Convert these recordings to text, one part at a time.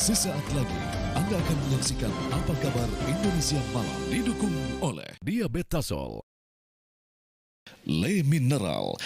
Sesaat lagi Anda akan menyaksikan Apa Kabar Indonesia Malam, didukung oleh Diabetasol, Le Mineral.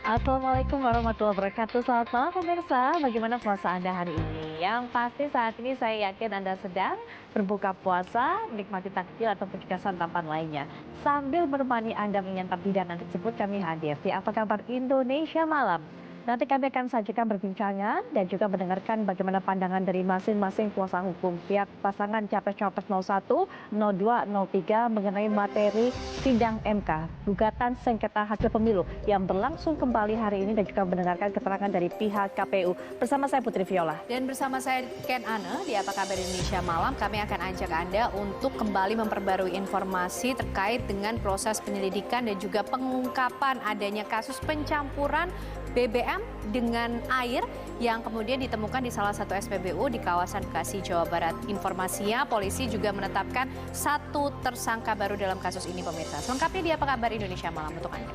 Assalamualaikum warahmatullahi wabarakatuh. Selamat malam pemirsa, bagaimana puasa Anda hari ini? Yang pasti saat ini saya yakin Anda sedang berbuka puasa, menikmati takjil ataupun juga santapan lainnya. Sambil menemani Anda menyantap hidangan tersebut, kami hadir di Apa Kabar Indonesia Malam. Nanti kami akan sajikan perbincangan dan juga mendengarkan bagaimana pandangan dari masing-masing kuasa hukum pihak pasangan Capres-Cawapres 01, 02, 03 mengenai materi sidang MK, gugatan sengketa hasil pemilu yang berlangsung kembali hari ini dan juga mendengarkan keterangan dari pihak KPU. Bersama saya Putri Viola. Dan bersama saya Ken Ane di Apa Kabar Indonesia Malam, kami akan ajak Anda untuk kembali memperbarui informasi terkait dengan proses penyelidikan dan juga pengungkapan adanya kasus pencampuran BBM dengan air yang kemudian ditemukan di salah satu SPBU di kawasan Bekasi, Jawa Barat. Informasinya, polisi juga menetapkan satu tersangka baru dalam kasus ini, pemirsa. Selengkapnya di Apa Kabar Indonesia Malam untuk Anda.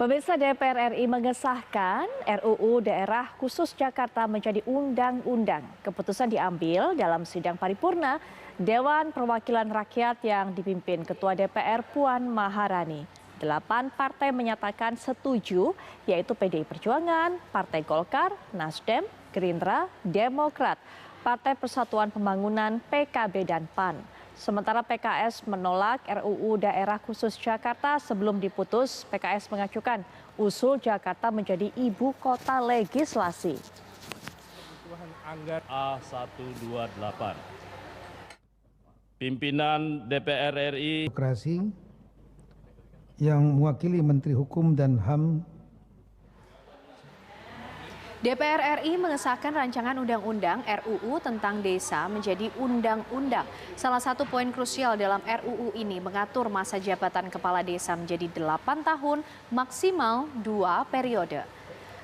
Pemirsa, DPR RI mengesahkan RUU Daerah Khusus Jakarta menjadi undang-undang. Keputusan diambil dalam sidang paripurna Dewan Perwakilan Rakyat yang dipimpin Ketua DPR Puan Maharani. 8 partai menyatakan setuju, yaitu PDI Perjuangan, Partai Golkar, Nasdem, Gerindra, Demokrat, Partai Persatuan Pembangunan, PKB, dan PAN. Sementara PKS menolak RUU Daerah Khusus Jakarta. Sebelum diputus, PKS mengajukan usul Jakarta menjadi ibu kota legislasi. Anggaran A128. Pimpinan DPR RI Demokrasi yang mewakili Menteri Hukum dan HAM. DPR RI mengesahkan rancangan undang-undang RUU tentang desa menjadi undang-undang. Salah satu poin krusial dalam RUU ini mengatur masa jabatan kepala desa menjadi 8 tahun maksimal 2 periode.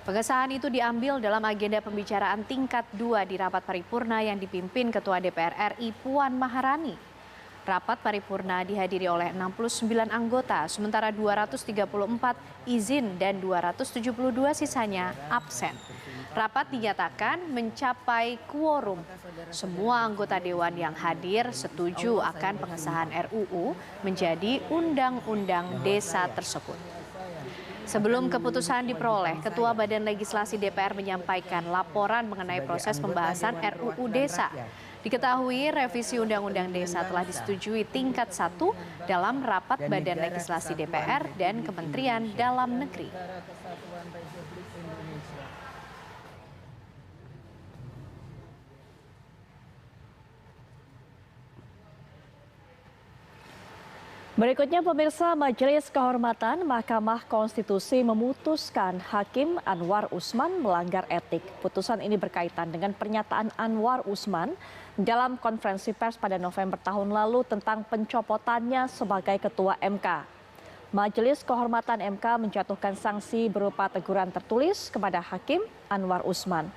Pengesahan itu diambil dalam agenda pembicaraan tingkat 2 di rapat paripurna yang dipimpin Ketua DPR RI Puan Maharani. Rapat paripurna dihadiri oleh 69 anggota, sementara 234 izin dan 272 sisanya absen. Rapat dinyatakan mencapai quorum. Semua anggota dewan yang hadir setuju akan pengesahan RUU menjadi undang-undang desa tersebut. Sebelum keputusan diperoleh, Ketua Badan Legislasi DPR menyampaikan laporan mengenai proses pembahasan RUU Desa. Diketahui revisi Undang-Undang Desa telah disetujui tingkat 1 dalam rapat Badan Legislasi DPR dan Kementerian Dalam Negeri. Berikutnya pemirsa, Majelis Kehormatan Mahkamah Konstitusi memutuskan Hakim Anwar Usman melanggar etik. Putusan ini berkaitan dengan pernyataan Anwar Usman dalam konferensi pers pada November tahun lalu tentang pencopotannya sebagai Ketua MK. Majelis Kehormatan MK menjatuhkan sanksi berupa teguran tertulis kepada Hakim Anwar Usman.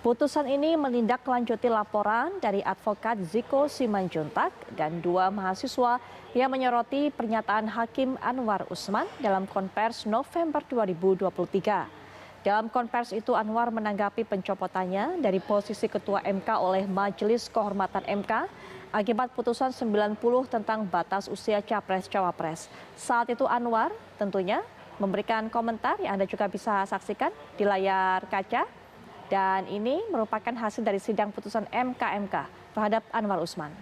Putusan ini menindaklanjuti laporan dari advokat Ziko Simanjuntak dan 2 mahasiswa yang menyoroti pernyataan Hakim Anwar Usman dalam konvers November 2023. Dalam konvers itu Anwar menanggapi pencopotannya dari posisi Ketua MK oleh Majelis Kehormatan MK akibat putusan 90 tentang batas usia Capres-Cawapres. Saat itu Anwar tentunya memberikan komentar yang Anda juga bisa saksikan di layar kaca. Dan ini merupakan hasil dari sidang putusan MK terhadap Anwar Usman.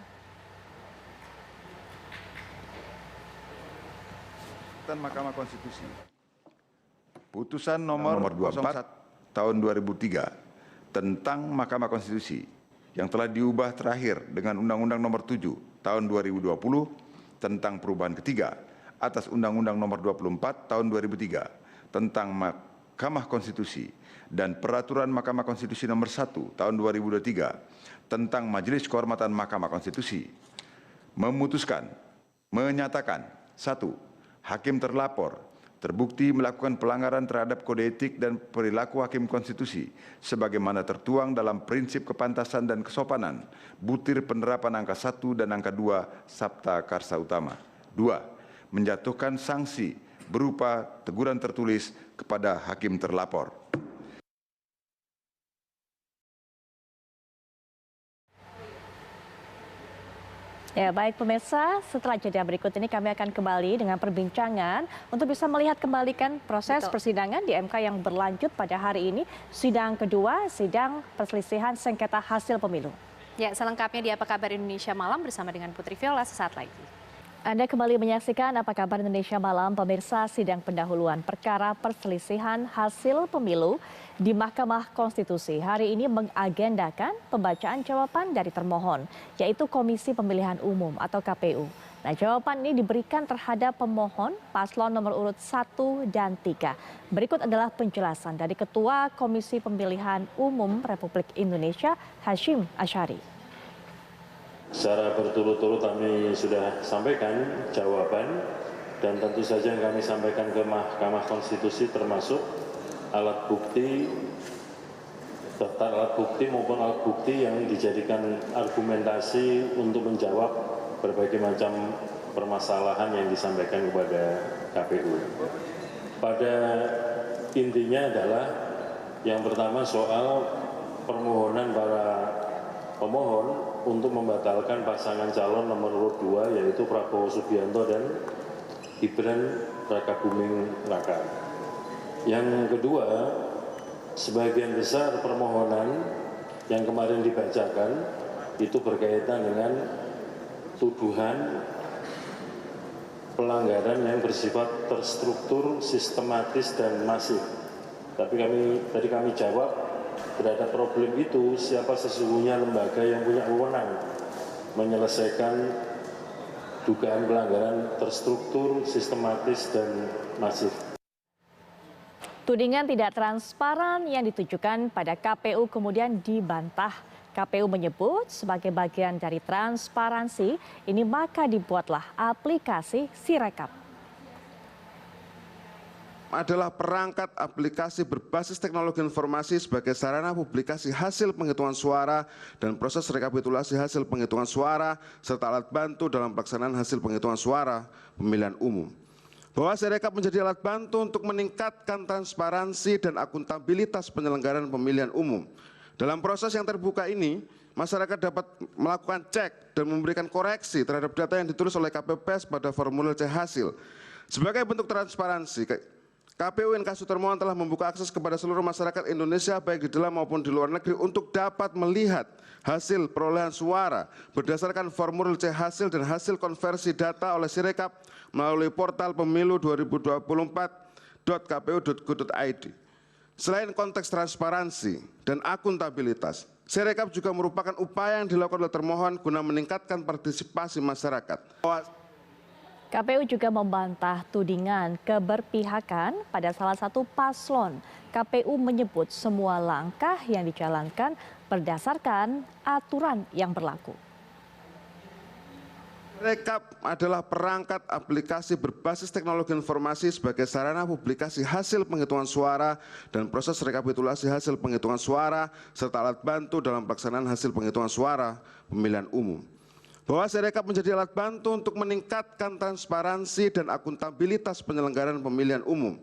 Mahkamah Konstitusi. Putusan nomor 24 tahun 2003 tentang Mahkamah Konstitusi yang telah diubah terakhir dengan Undang-Undang nomor 7 tahun 2020 tentang perubahan ketiga atas Undang-Undang nomor 24 tahun 2003 tentang Mahkamah Konstitusi dan Peraturan Mahkamah Konstitusi Nomor 1 Tahun 2023 tentang Majelis Kehormatan Mahkamah Konstitusi menyatakan 1. Hakim terlapor terbukti melakukan pelanggaran terhadap kode etik dan perilaku hakim konstitusi sebagaimana tertuang dalam prinsip kepantasan dan kesopanan butir penerapan angka 1 dan angka 2 Sabta Karsa Utama. 2. Menjatuhkan sanksi berupa teguran tertulis kepada hakim terlapor. Ya, baik pemirsa, setelah jeda berikut ini kami akan kembali dengan perbincangan untuk bisa melihat kembali kan proses persidangan di MK yang berlanjut pada hari ini, sidang kedua, sidang perselisihan sengketa hasil pemilu. Ya, selengkapnya di Apa Kabar Indonesia Malam bersama dengan Putri Viola sesaat lagi. Anda kembali menyaksikan Apa Kabar Indonesia Malam, pemirsa. Sidang pendahuluan perkara perselisihan hasil pemilu di Mahkamah Konstitusi hari ini mengagendakan pembacaan jawaban dari termohon, yaitu Komisi Pemilihan Umum atau KPU. Nah, jawaban ini diberikan terhadap pemohon paslon nomor urut 1 dan 3. Berikut adalah penjelasan dari Ketua Komisi Pemilihan Umum Republik Indonesia, Hashim Asyari. Secara berturut-turut kami sudah sampaikan jawaban dan tentu saja yang kami sampaikan ke Mahkamah Konstitusi termasuk alat bukti maupun alat bukti yang dijadikan argumentasi untuk menjawab berbagai macam permasalahan yang disampaikan kepada KPU. Pada intinya adalah yang pertama soal permohonan para pemohon untuk membatalkan pasangan calon nomor urut 2 yaitu Prabowo Subianto dan Gibran Rakabuming Raka. Yang kedua, sebagian besar permohonan yang kemarin dibacakan itu berkaitan dengan tuduhan pelanggaran yang bersifat terstruktur, sistematis dan masif. Tapi tadi kami jawab terhadap problem itu siapa sesungguhnya lembaga yang punya wewenang menyelesaikan dugaan pelanggaran terstruktur, sistematis dan masif. Tudingan tidak transparan yang ditujukan pada KPU kemudian dibantah. KPU menyebut sebagai bagian dari transparansi ini maka dibuatlah aplikasi Sirekap. Adalah perangkat aplikasi berbasis teknologi informasi sebagai sarana publikasi hasil penghitungan suara dan proses rekapitulasi hasil penghitungan suara serta alat bantu dalam pelaksanaan hasil penghitungan suara pemilihan umum. Bahwa Sirekap menjadi alat bantu untuk meningkatkan transparansi dan akuntabilitas penyelenggaraan pemilihan umum. Dalam proses yang terbuka ini, masyarakat dapat melakukan cek dan memberikan koreksi terhadap data yang ditulis oleh KPPS pada formulir C hasil. Sebagai bentuk transparansi, KPU Inkasu termohon telah membuka akses kepada seluruh masyarakat Indonesia baik di dalam maupun di luar negeri untuk dapat melihat hasil perolehan suara berdasarkan formulir C hasil dan hasil konversi data oleh Sirekap melalui portal pemilu 2024.kpu.go.id. Selain konteks transparansi dan akuntabilitas, Sirekap juga merupakan upaya yang dilakukan oleh termohon guna meningkatkan partisipasi masyarakat. KPU juga membantah tudingan keberpihakan pada salah satu paslon. KPU menyebut semua langkah yang dijalankan berdasarkan aturan yang berlaku. Sirekap adalah perangkat aplikasi berbasis teknologi informasi sebagai sarana publikasi hasil penghitungan suara dan proses rekapitulasi hasil penghitungan suara serta alat bantu dalam pelaksanaan hasil penghitungan suara pemilihan umum. Bahwa Sirekap menjadi alat bantu untuk meningkatkan transparansi dan akuntabilitas penyelenggaraan pemilihan umum.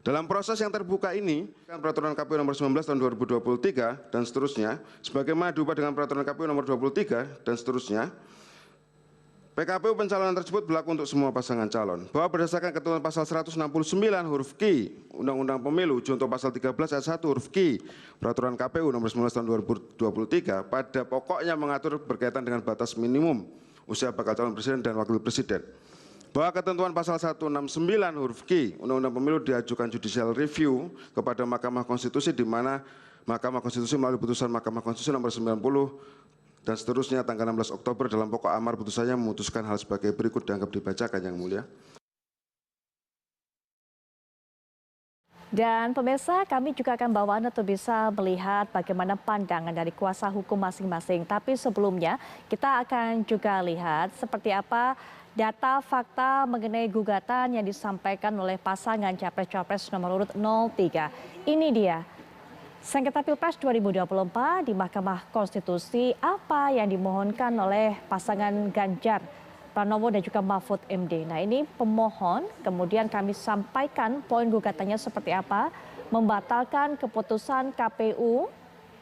Dalam proses yang terbuka ini, Peraturan KPU nomor 19 tahun 2023 dan seterusnya, sebagaimana diubah dengan Peraturan KPU nomor 23 dan seterusnya, PKPU pencalonan tersebut berlaku untuk semua pasangan calon. Bahwa berdasarkan ketentuan pasal 169 huruf Q Undang-Undang Pemilu junto pasal 13 ayat 1 huruf Q Peraturan KPU nomor 19 tahun 2023 pada pokoknya mengatur berkaitan dengan batas minimum usia bakal calon presiden dan wakil presiden. Bahwa ketentuan pasal 169 huruf Q Undang-Undang Pemilu diajukan judicial review kepada Mahkamah Konstitusi di mana Mahkamah Konstitusi melalui putusan Mahkamah Konstitusi nomor 90 dan seterusnya tanggal 16 Oktober dalam pokok amar putusannya memutuskan hal sebagai berikut dianggap dibacakan yang mulia. Dan pemirsa, kami juga akan bawa Anda untuk bisa melihat bagaimana pandangan dari kuasa hukum masing-masing. Tapi sebelumnya kita akan juga lihat seperti apa data fakta mengenai gugatan yang disampaikan oleh pasangan Capres-Cawapres nomor urut 03. Ini dia, sengketa Pilpres 2024 di Mahkamah Konstitusi, apa yang dimohonkan oleh pasangan Ganjar Pranowo dan juga Mahfud MD. Nah, ini pemohon, kemudian kami sampaikan poin gugatannya seperti apa, membatalkan keputusan KPU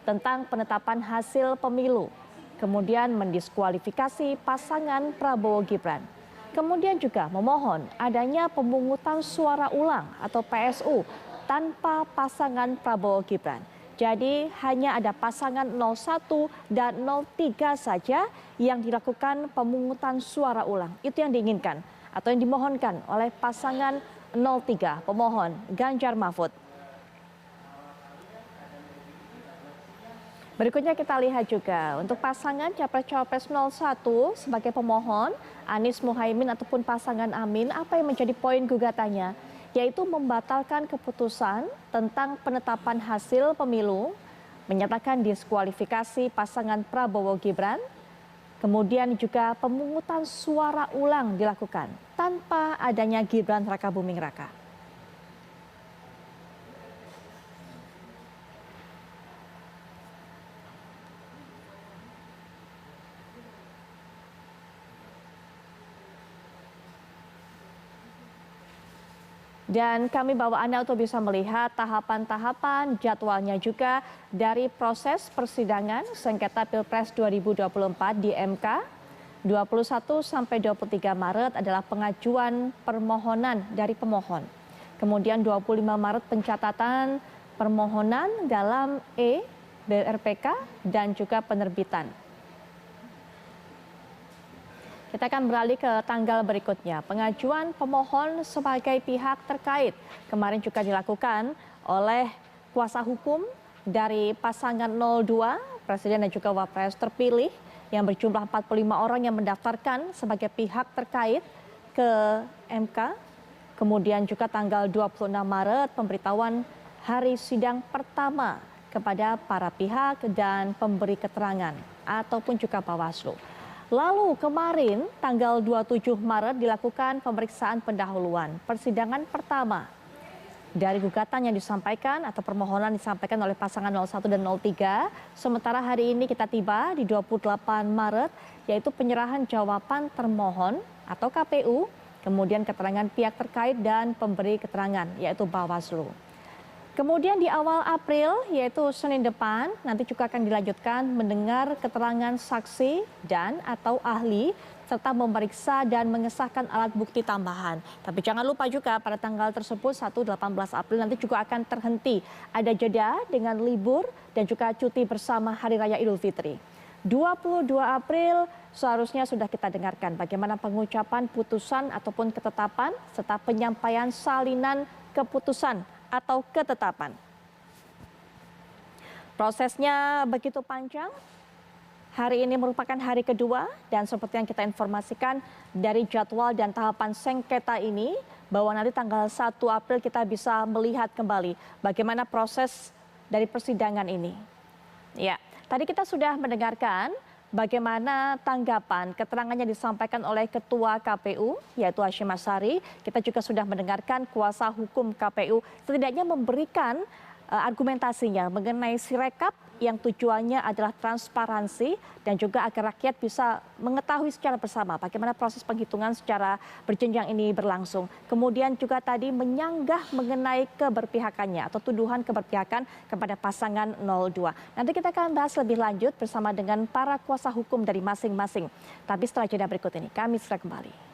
tentang penetapan hasil pemilu, kemudian mendiskualifikasi pasangan Prabowo Gibran. Kemudian juga memohon adanya pemungutan suara ulang atau PSU tanpa pasangan Prabowo Gibran. Jadi hanya ada pasangan 01 dan 03 saja yang dilakukan pemungutan suara ulang. Itu yang diinginkan atau yang dimohonkan oleh pasangan 03, pemohon Ganjar Mahfud. Berikutnya kita lihat juga untuk pasangan Capres-Cawapres 01 sebagai pemohon Anies Muhaimin ataupun pasangan Amin, apa yang menjadi poin gugatannya? Yaitu membatalkan keputusan tentang penetapan hasil pemilu, menyatakan diskualifikasi pasangan Prabowo Gibran, kemudian juga pemungutan suara ulang dilakukan tanpa adanya Gibran Rakabuming Raka. Dan kami bawa Anda untuk bisa melihat tahapan-tahapan jadwalnya juga dari proses persidangan sengketa Pilpres 2024 di MK. 21 sampai 23 Maret adalah pengajuan permohonan dari pemohon. Kemudian 25 Maret pencatatan permohonan dalam BRPK dan juga penerbitan. Kita akan beralih ke tanggal berikutnya. Pengajuan pemohon sebagai pihak terkait kemarin juga dilakukan oleh kuasa hukum dari pasangan 02, Presiden dan juga Wapres terpilih yang berjumlah 45 orang yang mendaftarkan sebagai pihak terkait ke MK. Kemudian juga tanggal 26 Maret pemberitahuan hari sidang pertama kepada para pihak dan pemberi keterangan ataupun juga Bawaslu. Lalu kemarin tanggal 27 Maret dilakukan pemeriksaan pendahuluan persidangan pertama dari gugatan yang disampaikan atau permohonan disampaikan oleh pasangan 01 dan 03. Sementara hari ini kita tiba di 28 Maret yaitu penyerahan jawaban termohon atau KPU, kemudian keterangan pihak terkait dan pemberi keterangan yaitu Bawaslu. Kemudian di awal April, yaitu Senin depan, nanti juga akan dilanjutkan mendengar keterangan saksi dan atau ahli, serta memeriksa dan mengesahkan alat bukti tambahan. Tapi jangan lupa juga pada tanggal tersebut 1-18 April nanti juga akan terhenti. Ada jeda dengan libur dan juga cuti bersama Hari Raya Idul Fitri. 22 April seharusnya sudah kita dengarkan bagaimana pengucapan putusan ataupun ketetapan serta penyampaian salinan keputusan atau ketetapan. Prosesnya begitu panjang. Hari ini merupakan hari kedua dan seperti yang kita informasikan dari jadwal dan tahapan sengketa ini bahwa nanti tanggal 1 April kita bisa melihat kembali bagaimana proses dari persidangan ini. Ya, tadi kita sudah mendengarkan bagaimana tanggapan keterangannya disampaikan oleh Ketua KPU yaitu Hasyim Asyari. Kita juga sudah mendengarkan kuasa hukum KPU setidaknya memberikan argumentasinya mengenai Sirekap yang tujuannya adalah transparansi dan juga agar rakyat bisa mengetahui secara bersama bagaimana proses penghitungan secara berjenjang ini berlangsung. Kemudian juga tadi menyanggah mengenai keberpihakannya atau tuduhan keberpihakan kepada pasangan 02. Nanti kita akan bahas lebih lanjut bersama dengan para kuasa hukum dari masing-masing. Tapi setelah jeda berikut ini kami segera kembali.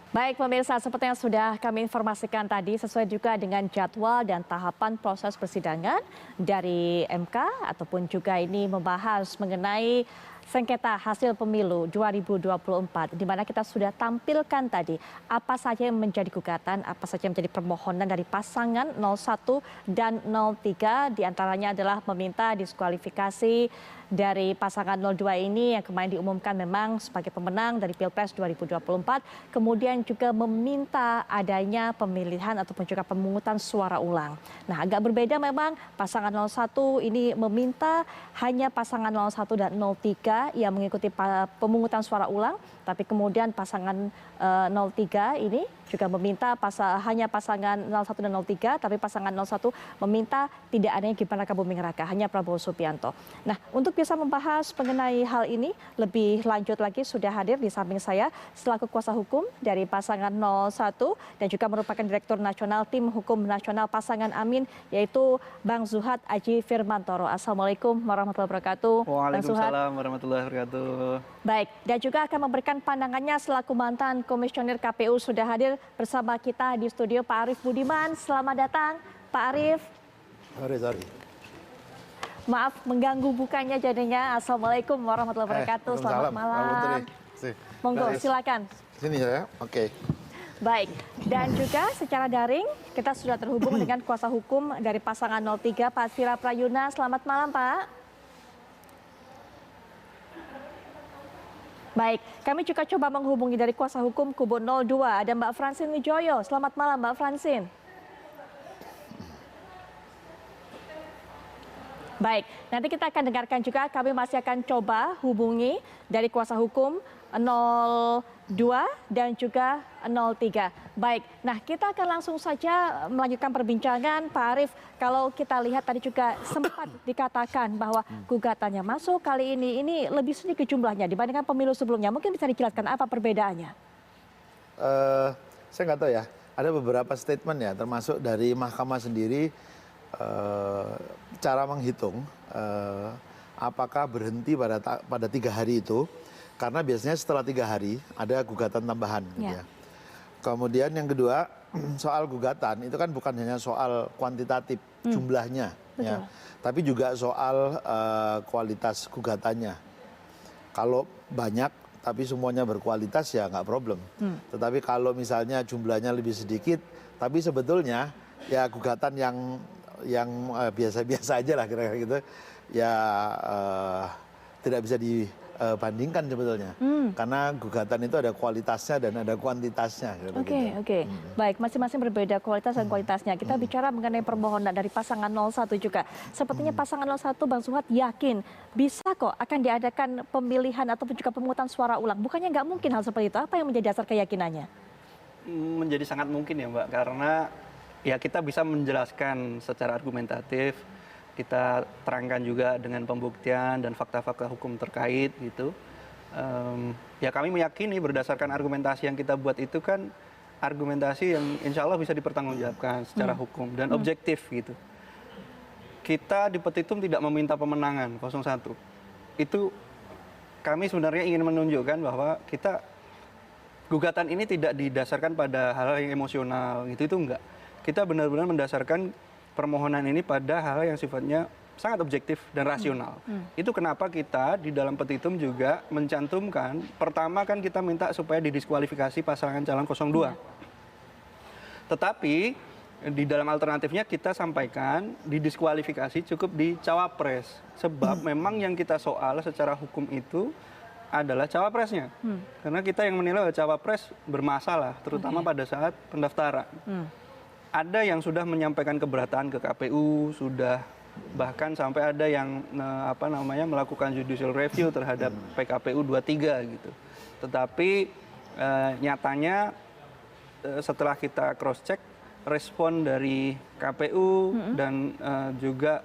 Baik pemirsa, seperti yang sudah kami informasikan tadi sesuai juga dengan jadwal dan tahapan proses persidangan dari MK ataupun juga ini membahas mengenai sengketa hasil pemilu 2024, di mana kita sudah tampilkan tadi apa saja yang menjadi gugatan, apa saja yang menjadi permohonan dari pasangan 01 dan 03, diantaranya adalah meminta diskualifikasi dari pasangan 02 ini yang kemarin diumumkan memang sebagai pemenang dari Pilpres 2024, kemudian juga meminta adanya pemilihan ataupun juga pemungutan suara ulang. Nah, agak berbeda memang pasangan 01 ini meminta hanya pasangan 01 dan 03 yang mengikuti pemungutan suara ulang, tapi kemudian pasangan 03 ini juga meminta hanya pasangan 01 dan 03, tapi pasangan 01 meminta tidak adanya Gibran Rakabuming Raka, hanya Prabowo Subianto. Nah, untuk bisa membahas mengenai hal ini lebih lanjut lagi sudah hadir di samping saya selaku kuasa hukum dari pasangan 01 dan juga merupakan Direktur Nasional Tim Hukum Nasional Pasangan Amin, yaitu Bang Zuhad Aji Firmantoro. Assalamualaikum warahmatullahi wabarakatuh. Waalaikumsalam warahmatullahi wabarakatuh. Baik, dan juga akan memberikan pandangannya selaku mantan Komisioner KPU sudah hadir bersama kita di studio Pak Arief Budiman. Selamat datang Pak Arief. Sorry. Maaf mengganggu bukanya jadinya. Assalamualaikum warahmatullahi wabarakatuh. Selamat malam. Monggo silakan. Sini ya, oke. Baik, dan juga secara daring kita sudah terhubung dengan kuasa hukum dari pasangan 03 Pak Sira Prayuna. Selamat malam Pak. Baik, kami juga coba menghubungi dari kuasa hukum kubu 02, ada Mbak Francine Wijoyo. Selamat malam Mbak Francine. Baik, nanti kita akan dengarkan juga, kami masih akan coba hubungi dari kuasa hukum 02 dan juga 03. Baik, nah kita akan langsung saja melanjutkan perbincangan Pak Arief. Kalau kita lihat tadi juga sempat dikatakan bahwa gugatannya masuk kali ini lebih sedikit jumlahnya dibandingkan pemilu sebelumnya. Mungkin bisa dijelaskan apa perbedaannya? Saya nggak tahu ya, ada beberapa statement ya, termasuk dari mahkamah sendiri, cara menghitung apakah berhenti pada 3 hari itu. Karena biasanya setelah 3 hari ada gugatan tambahan. Gitu ya. Kemudian yang kedua, soal gugatan itu kan bukan hanya soal kuantitatif jumlahnya, ya, tapi juga soal kualitas gugatannya. Kalau banyak tapi semuanya berkualitas ya nggak problem. Tetapi kalau misalnya jumlahnya lebih sedikit, tapi sebetulnya ya gugatan yang biasa-biasa aja lah kira-kira gitu, ya tidak bisa bandingkan sebetulnya, karena gugatan itu ada kualitasnya dan ada kuantitasnya. Oke. Baik, masing-masing berbeda kualitas dan kualitasnya. Kita bicara mengenai permohonan dari pasangan 01 juga. Sepertinya pasangan 01 Bang Zuhad yakin bisa kok akan diadakan pemilihan ataupun juga pemungutan suara ulang. Bukannya nggak mungkin hal seperti itu? Apa yang menjadi dasar keyakinannya? Menjadi sangat mungkin ya Mbak, karena ya kita bisa menjelaskan secara argumentatif. Kita terangkan juga dengan pembuktian dan fakta-fakta hukum terkait gitu. Ya kami meyakini berdasarkan argumentasi yang kita buat itu kan argumentasi yang insya Allah bisa dipertanggungjawabkan secara hukum dan objektif gitu. Kita di petitum tidak meminta pemenangan 01. Itu kami sebenarnya ingin menunjukkan bahwa kita gugatan ini tidak didasarkan pada hal yang emosional gitu, itu enggak. Kita benar-benar mendasarkan permohonan ini pada hal yang sifatnya sangat objektif dan rasional. Itu kenapa kita di dalam petitum juga mencantumkan, pertama kan kita minta supaya didiskualifikasi pasangan calon 02. Tetapi di dalam alternatifnya kita sampaikan didiskualifikasi cukup di cawapres. Sebab memang yang kita soal secara hukum itu adalah cawapresnya. Karena kita yang menilai bahwa cawapres bermasalah, terutama pada saat pendaftaran. Ada yang sudah menyampaikan keberatan ke KPU, sudah bahkan sampai ada yang melakukan judicial review terhadap PKPU 23 gitu. Tetapi nyatanya setelah kita cross check, respon dari KPU dan juga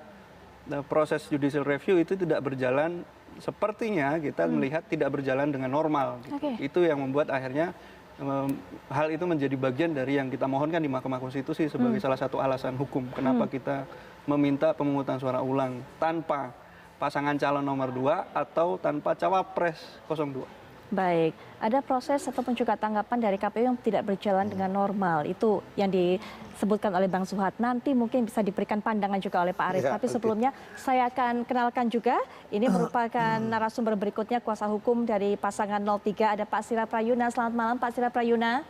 proses judicial review itu tidak berjalan, sepertinya kita melihat tidak berjalan dengan normal gitu. Itu yang membuat akhirnya hal itu menjadi bagian dari yang kita mohonkan di Mahkamah Konstitusi sebagai salah satu alasan hukum kenapa kita meminta pemungutan suara ulang tanpa pasangan calon nomor 2 atau tanpa cawapres 02. Baik, ada proses ataupun juga tanggapan dari KPU yang tidak berjalan dengan normal. Itu yang disebutkan oleh Bang Zuhad. Nanti mungkin bisa diberikan pandangan juga oleh Pak Arief. Ya, Tapi sebelumnya saya akan kenalkan juga, ini merupakan narasumber berikutnya kuasa hukum dari pasangan 03, ada Pak Sira Prayuna. Selamat malam Pak Sira Prayuna.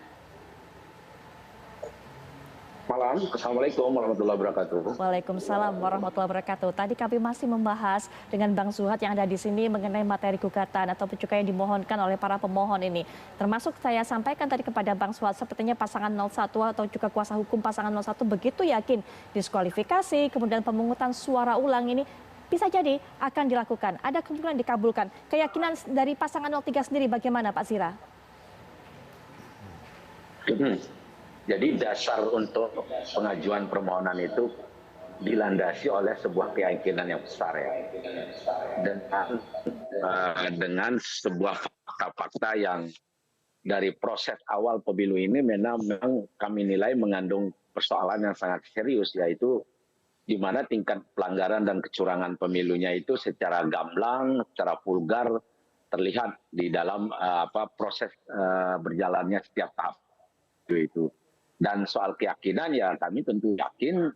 Malam, Assalamualaikum warahmatullahi wabarakatuh. Waalaikumsalam warahmatullahi wabarakatuh. Tadi kami masih membahas dengan Bang Zuhad yang ada di sini mengenai materi gugatan ataupun juga yang dimohonkan oleh para pemohon ini. Termasuk saya sampaikan tadi kepada Bang Zuhad, sepertinya pasangan 01 atau juga kuasa hukum pasangan 01 begitu yakin diskualifikasi, kemudian pemungutan suara ulang ini bisa jadi akan dilakukan. Ada kemungkinan dikabulkan. Keyakinan dari pasangan 03 sendiri bagaimana Pak Sira? Jadi dasar untuk pengajuan permohonan itu dilandasi oleh sebuah keyakinan yang besar ya, dengan sebuah fakta-fakta yang dari proses awal pemilu ini memang kami nilai mengandung persoalan yang sangat serius, yaitu di mana tingkat pelanggaran dan kecurangan pemilunya itu secara gamblang, secara vulgar terlihat di dalam proses berjalannya setiap tahap itu. Dan soal keyakinan ya kami tentu yakin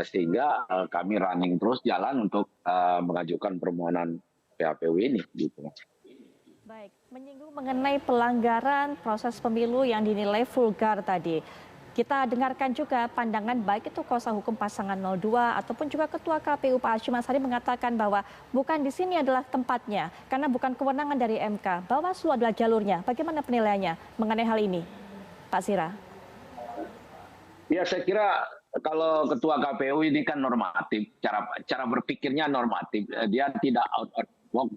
sehingga kami running terus jalan untuk mengajukan permohonan PHPU ini gitu. Baik, menyinggung mengenai pelanggaran proses pemilu yang dinilai vulgar tadi. Kita dengarkan juga pandangan baik itu kuasa hukum pasangan 02 ataupun juga Ketua KPU Pak Hashim Asyari mengatakan bahwa bukan di sini adalah tempatnya karena bukan kewenangan dari MK. Bawaslu adalah jalurnya. Bagaimana penilaiannya mengenai hal ini, Pak Sira? Ya saya kira kalau Ketua KPU ini kan normatif, cara berpikirnya normatif. Dia tidak out of box,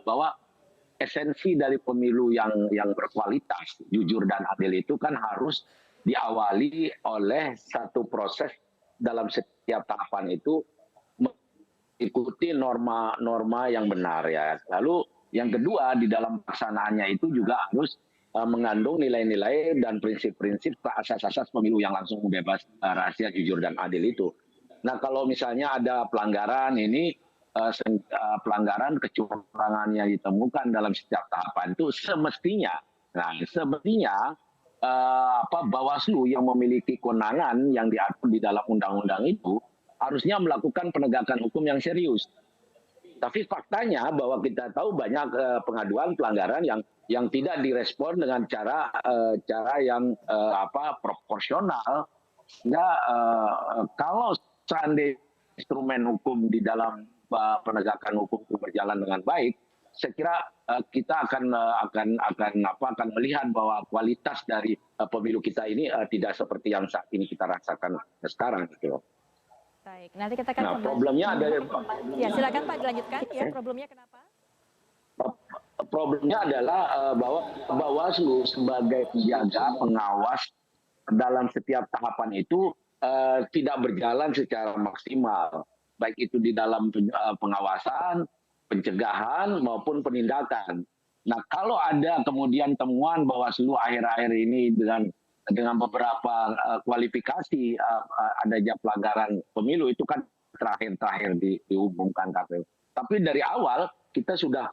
bahwa esensi dari pemilu yang berkualitas, jujur dan adil itu kan harus diawali oleh satu proses dalam setiap tahapan itu mengikuti norma-norma yang benar ya. Lalu yang kedua di dalam pelaksanaannya itu juga harus mengandung nilai-nilai dan prinsip-prinsip asas-asas pemilu yang langsung bebas, rahasia, jujur dan adil itu. Nah kalau misalnya ada pelanggaran ini, pelanggaran kecurangan yang ditemukan dalam setiap tahapan itu semestinya Bawaslu yang memiliki kewenangan yang diatur di dalam undang-undang itu harusnya melakukan penegakan hukum yang serius. Tapi faktanya bahwa kita tahu banyak pengaduan pelanggaran yang tidak direspon dengan cara yang proporsional. Sehingga kalau seandainya instrumen hukum di dalam penegakan hukum itu berjalan dengan baik, saya kira kita akan melihat bahwa kualitas dari pemilu kita ini tidak seperti yang saat ini kita rasakan sekarang gitu. Baik, nanti kita akan problemnya ada. Ya, silakan Pak dilanjutkan. Ya, problemnya kenapa? Problemnya adalah bahwa Bawaslu sebagai penjaga pengawas dalam setiap tahapan itu tidak berjalan secara maksimal, baik itu di dalam pengawasan, pencegahan maupun penindakan. Nah, kalau ada kemudian temuan Bawaslu akhir-akhir ini dengan beberapa kualifikasi adanya pelanggaran pemilu itu kan terakhir diumumkan KPU. Tapi dari awal kita sudah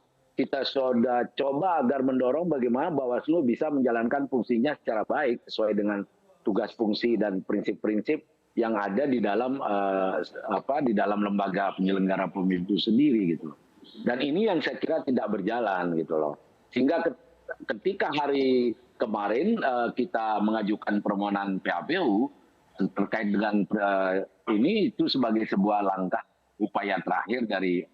coba agar mendorong bagaimana Bawaslu bisa menjalankan fungsinya secara baik sesuai dengan tugas fungsi dan prinsip-prinsip yang ada di dalam lembaga penyelenggara pemilu itu sendiri gitu. Dan ini yang saya kira tidak berjalan gitu loh. Sehingga ketika hari kemarin kita mengajukan permohonan PHPU terkait dengan ini itu sebagai sebuah langkah upaya terakhir dari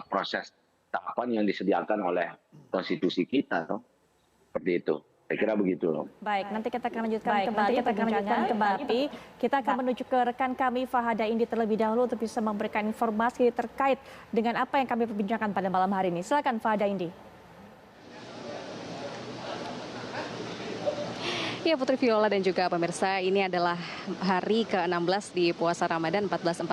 proses tahapan yang disediakan oleh konstitusi kita, seperti itu. Saya kira begitu loh. Baik, nanti kita akan lanjutkan kembali. Kita akan menuju ke rekan kami Fahada Indi terlebih dahulu untuk bisa memberikan informasi terkait dengan apa yang kami perbincangkan pada malam hari ini. Silakan Fahada Indi. Ya, Putri Viola dan juga pemirsa, ini adalah hari ke-16 di puasa Ramadan 1445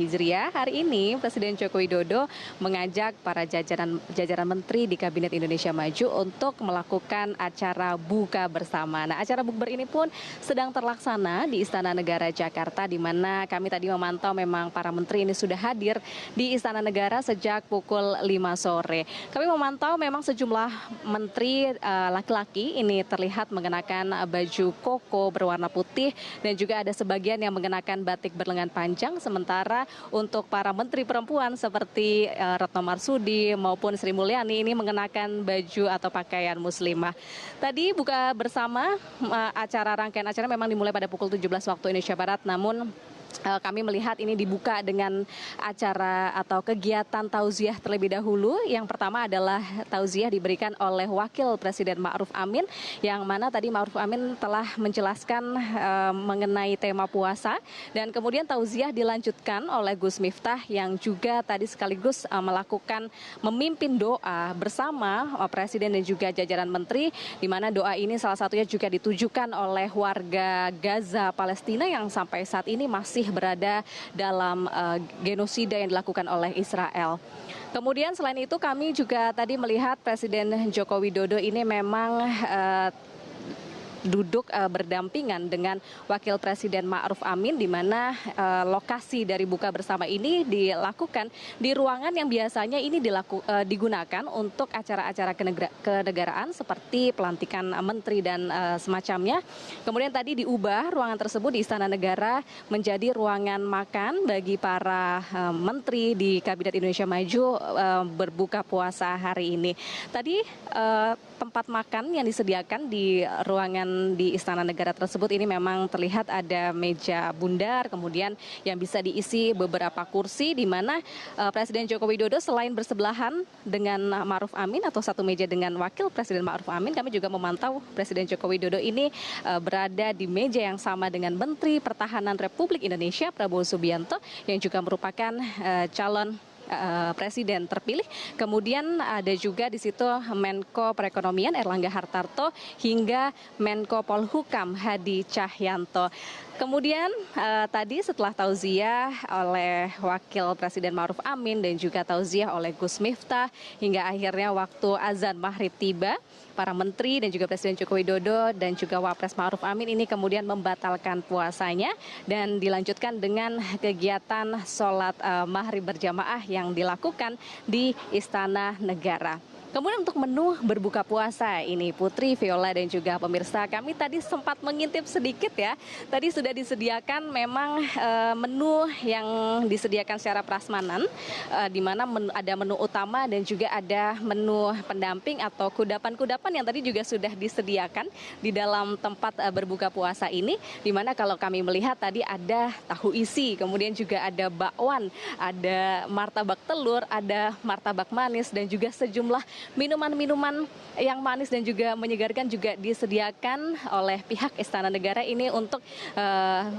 Hijriah. Hari ini Presiden Joko Widodo mengajak para jajaran menteri di Kabinet Indonesia Maju untuk melakukan acara buka bersama. Nah, acara bukber ini pun sedang terlaksana di Istana Negara Jakarta, di mana kami tadi memantau memang para menteri ini sudah hadir di Istana Negara sejak pukul 5 sore. Kami memantau memang sejumlah menteri laki-laki ini terlihat mengenakan baju koko berwarna putih dan juga ada sebagian yang mengenakan batik berlengan panjang, sementara untuk para menteri perempuan seperti Retno Marsudi maupun Sri Mulyani ini mengenakan baju atau pakaian muslimah. Tadi buka bersama rangkaian acara memang dimulai pada pukul 17 waktu Indonesia Barat, namun kami melihat ini dibuka dengan acara atau kegiatan tauziah terlebih dahulu. Yang pertama adalah tauziah diberikan oleh Wakil Presiden Ma'ruf Amin, yang mana tadi Ma'ruf Amin telah menjelaskan mengenai tema puasa, dan kemudian tauziah dilanjutkan oleh Gus Miftah yang juga tadi sekaligus memimpin doa bersama Presiden dan juga jajaran menteri, di mana doa ini salah satunya juga ditujukan oleh warga Gaza Palestina yang sampai saat ini masih berada dalam genosida yang dilakukan oleh Israel. Kemudian selain itu kami juga tadi melihat Presiden Joko Widodo ini memang duduk berdampingan dengan Wakil Presiden Ma'ruf Amin, di mana lokasi dari buka bersama ini dilakukan di ruangan yang biasanya ini digunakan untuk acara-acara kenegaraan seperti pelantikan menteri dan semacamnya. Kemudian tadi diubah ruangan tersebut di Istana Negara menjadi ruangan makan bagi para menteri di Kabinet Indonesia Maju berbuka puasa hari ini. Tadi tempat makan yang disediakan di ruangan di Istana Negara tersebut ini memang terlihat ada meja bundar, kemudian yang bisa diisi beberapa kursi, di mana Presiden Joko Widodo selain bersebelahan dengan Ma'ruf Amin atau satu meja dengan Wakil Presiden Ma'ruf Amin, kami juga memantau Presiden Joko Widodo ini berada di meja yang sama dengan Menteri Pertahanan Republik Indonesia Prabowo Subianto yang juga merupakan calon Presiden terpilih. Kemudian ada juga di situ Menko Perekonomian Erlangga Hartarto hingga Menko Polhukam Hadi Cahyanto. Kemudian tadi setelah tauziah oleh Wakil Presiden Ma'ruf Amin dan juga tauziah oleh Gus Miftah hingga akhirnya waktu azan maghrib tiba, para menteri dan juga Presiden Joko Widodo dan juga Wapres Ma'ruf Amin ini kemudian membatalkan puasanya dan dilanjutkan dengan kegiatan sholat maghrib berjamaah yang dilakukan di Istana Negara. Kemudian untuk menu berbuka puasa ini, Putri, Viola dan juga pemirsa, kami tadi sempat mengintip sedikit ya. Tadi sudah disediakan memang menu yang disediakan secara prasmanan, di mana ada menu utama dan juga ada menu pendamping atau kudapan-kudapan yang tadi juga sudah disediakan di dalam tempat berbuka puasa ini. Di mana kalau kami melihat tadi ada tahu isi, kemudian juga ada bakwan, ada martabak telur, ada martabak manis dan juga sejumlah minuman-minuman yang manis dan juga menyegarkan juga disediakan oleh pihak Istana Negara ini untuk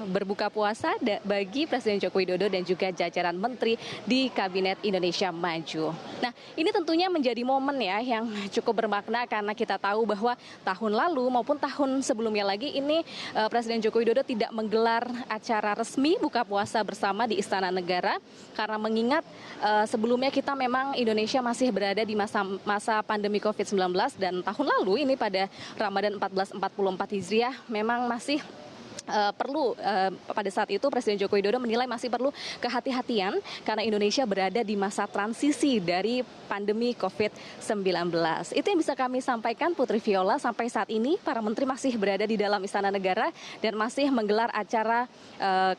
berbuka puasa bagi Presiden Joko Widodo dan juga jajaran menteri di Kabinet Indonesia Maju. Nah, ini tentunya menjadi momen ya yang cukup bermakna karena kita tahu bahwa tahun lalu maupun tahun sebelumnya lagi ini Presiden Joko Widodo tidak menggelar acara resmi buka puasa bersama di Istana Negara karena mengingat sebelumnya kita memang Indonesia masih berada di masa pandemi COVID-19 dan tahun lalu ini pada Ramadan 1444 Hijriah memang masih perlu pada saat itu Presiden Joko Widodo menilai masih perlu kehati-hatian karena Indonesia berada di masa transisi dari pandemi COVID-19. Itu yang bisa kami sampaikan, Putri Viola. Sampai saat ini para menteri masih berada di dalam Istana Negara dan masih menggelar acara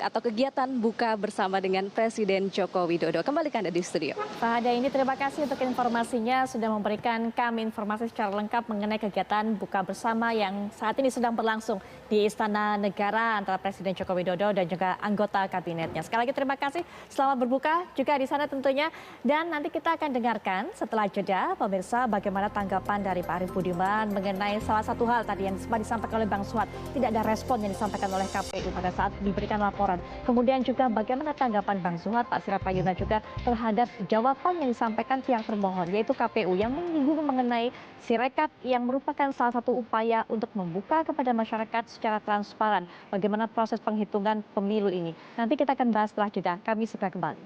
atau kegiatan buka bersama dengan Presiden Joko Widodo. Kembalikan Anda di studio. Pak Hadaini, terima kasih untuk informasinya, sudah memberikan kami informasi secara lengkap mengenai kegiatan buka bersama yang saat ini sedang berlangsung di Istana Negara. negara antara Presiden Joko Widodo dan juga anggota kabinetnya. Sekali lagi terima kasih, selamat berbuka juga di sana tentunya. Dan nanti kita akan dengarkan setelah jeda, pemirsa, bagaimana tanggapan dari Pak Arief Budiman mengenai salah satu hal tadi yang sempat disampaikan oleh Bang Suhad. Tidak ada respon yang disampaikan oleh KPU pada saat diberikan laporan. Kemudian juga bagaimana tanggapan Bang Suhad, Pak Sirapayuna juga terhadap jawaban yang disampaikan pihak termohon, yaitu KPU yang menyinggung mengenai Sirekap yang merupakan salah satu upaya untuk membuka kepada masyarakat secara transparan bagaimana proses penghitungan pemilu ini. Nanti kita akan bahas setelah jeda. Kami segera kembali.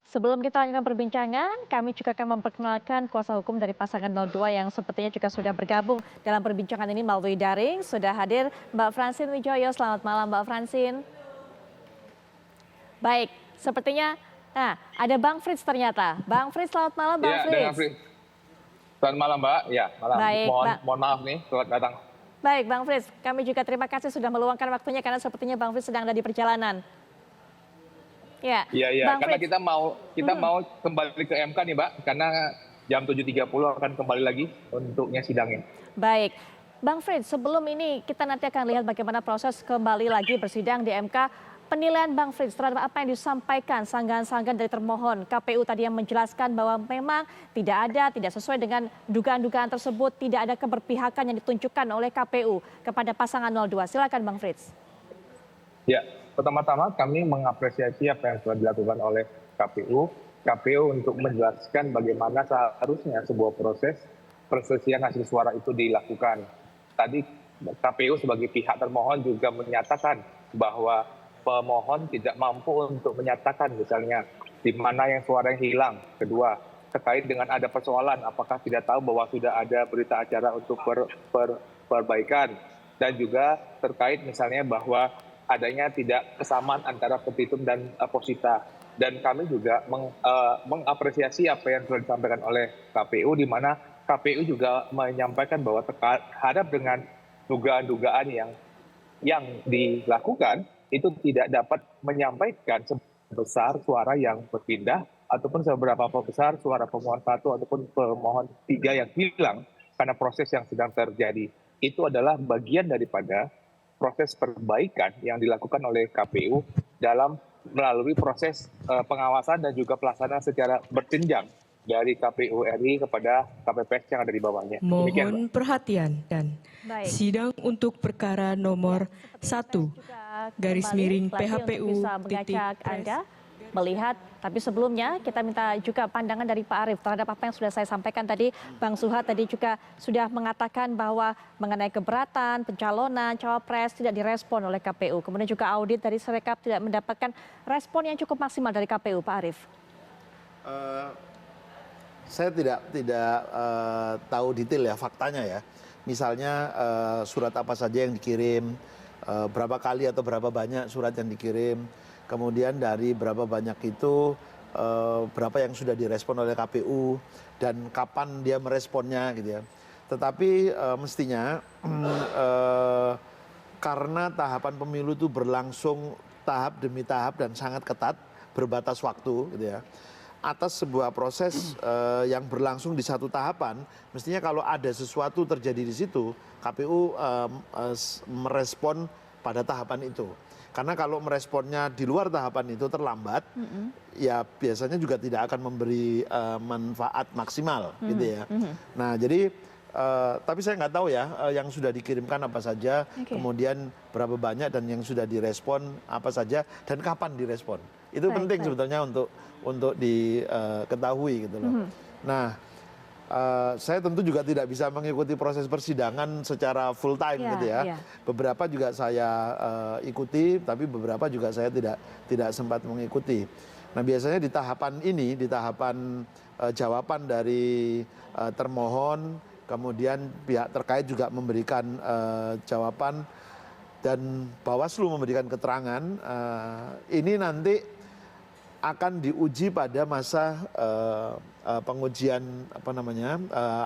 Sebelum kita lanjutkan perbincangan, kami juga akan memperkenalkan kuasa hukum dari pasangan 02 yang sepertinya juga sudah bergabung dalam perbincangan ini melalui daring. Sudah hadir Mbak Francine Wijoyo. Selamat malam Mbak Francine. Baik, sepertinya ada Bang Frits ternyata. Bang Frits, selamat malam Bang Frits. Selamat malam Mbak, ya malam. Baik, mohon maaf nih, selamat datang. Baik Bang Frits, kami juga terima kasih sudah meluangkan waktunya karena sepertinya Bang Frits sedang ada di perjalanan. Iya, karena kita mau kembali ke MK nih Mbak, karena jam 7.30 akan kembali lagi untuknya sidangnya. Baik, Bang Frits, sebelum ini kita nanti akan lihat bagaimana proses kembali lagi bersidang di MK. Penilaian Bang Frits terhadap apa yang disampaikan sanggahan-sanggahan dari termohon, KPU tadi yang menjelaskan bahwa memang tidak sesuai dengan dugaan-dugaan tersebut, tidak ada keberpihakan yang ditunjukkan oleh KPU kepada pasangan 02. Silakan Bang Frits. Ya, pertama-tama kami mengapresiasi apa yang sudah dilakukan oleh KPU untuk menjelaskan bagaimana seharusnya sebuah proses perselisihan hasil suara itu dilakukan. Tadi KPU sebagai pihak termohon juga menyatakan bahwa pemohon tidak mampu untuk menyatakan misalnya di mana yang suara yang hilang. Kedua, terkait dengan ada persoalan apakah tidak tahu bahwa sudah ada berita acara untuk perbaikan. Dan juga terkait misalnya bahwa adanya tidak kesamaan antara petitum dan posita. Dan kami juga mengapresiasi apa yang telah disampaikan oleh KPU, di mana KPU juga menyampaikan bahwa terhadap dengan dugaan-dugaan yang dilakukan, itu tidak dapat menyampaikan sebesar suara yang berpindah ataupun seberapa besar suara pemohon 1 ataupun pemohon 3 yang hilang karena proses yang sedang terjadi. Itu adalah bagian daripada proses perbaikan yang dilakukan oleh KPU melalui proses pengawasan dan juga pelaksanaan secara berjenjang dari KPU RI kepada KPPS yang ada di bawahnya. Mohon perhatian dan sidang untuk perkara nomor 1 garis miring PHPU bisa mengajak Anda melihat, tapi sebelumnya kita minta juga pandangan dari Pak Arief terhadap apa yang sudah saya sampaikan tadi. Bang Suhad tadi juga sudah mengatakan bahwa mengenai keberatan pencalonan cawapres tidak direspon oleh KPU. Kemudian juga audit dari Sirekap tidak mendapatkan respon yang cukup maksimal dari KPU, Pak Arief. Saya tidak tahu detail ya faktanya ya. Misalnya surat apa saja yang dikirim, berapa kali atau berapa banyak surat yang dikirim, kemudian dari berapa banyak itu berapa yang sudah direspon oleh KPU dan kapan dia meresponnya gitu ya. Tetapi mestinya karena tahapan pemilu itu berlangsung tahap demi tahap dan sangat ketat, berbatas waktu gitu ya. Atas sebuah proses yang berlangsung di satu tahapan, mestinya kalau ada sesuatu terjadi di situ, KPU merespon pada tahapan itu. Karena kalau meresponnya di luar tahapan itu terlambat, ya biasanya juga tidak akan memberi manfaat maksimal, gitu ya. Nah, jadi tapi saya nggak tahu ya yang sudah dikirimkan apa saja, kemudian berapa banyak dan yang sudah direspon apa saja dan kapan direspon. Itu penting sebetulnya untuk diketahui gitu loh. Nah, saya tentu juga tidak bisa mengikuti proses persidangan secara full time gitu ya. Beberapa juga saya ikuti, tapi beberapa juga saya tidak sempat mengikuti. Nah, biasanya di tahapan ini, di tahapan jawaban dari termohon, kemudian pihak terkait juga memberikan jawaban dan Bawaslu memberikan keterangan, ini nanti akan diuji pada masa pengujian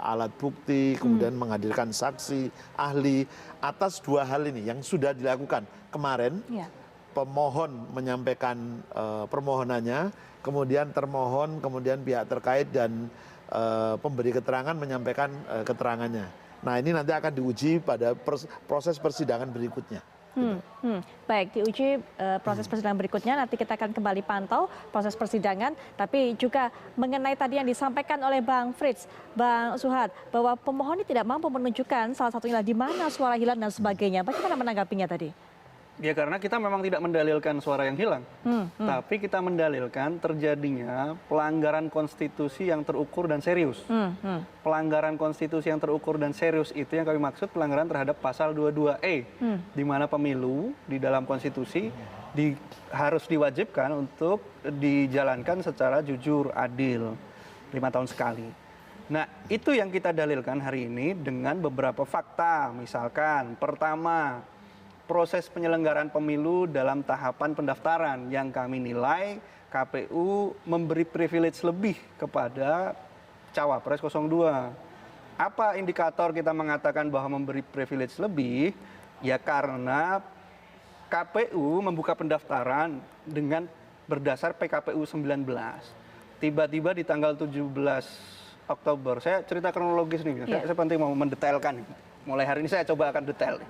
alat bukti, kemudian menghadirkan saksi, ahli atas dua hal ini yang sudah dilakukan kemarin. Pemohon menyampaikan permohonannya, kemudian termohon, kemudian pihak terkait dan pemberi keterangan menyampaikan keterangannya. Nah, ini nanti akan diuji pada proses persidangan berikutnya. Baik, diuji proses persidangan berikutnya, nanti kita akan kembali pantau proses persidangan, tapi juga mengenai tadi yang disampaikan oleh Bang Frits, Bang Suhad, bahwa pemohon ini tidak mampu menunjukkan salah satunya di mana suara hilang dan sebagainya. Bagaimana menanggapinya tadi? Ya karena kita memang tidak mendalilkan suara yang hilang, tapi kita mendalilkan terjadinya pelanggaran konstitusi yang terukur dan serius. Pelanggaran konstitusi yang terukur dan serius itu yang kami maksud pelanggaran terhadap pasal 22E, di mana pemilu di dalam konstitusi harus diwajibkan untuk dijalankan secara jujur, adil, 5 tahun sekali. Nah, itu yang kita dalilkan hari ini dengan beberapa fakta. Misalkan, pertama, proses penyelenggaraan pemilu dalam tahapan pendaftaran yang kami nilai KPU memberi privilege lebih kepada Cawapres 02. Apa indikator kita mengatakan bahwa memberi privilege lebih? Ya karena KPU membuka pendaftaran dengan berdasar PKPU 19. Tiba-tiba di tanggal 17 Oktober, saya cerita kronologis nih, saya penting mau mendetailkan. Mulai hari ini saya coba akan detail.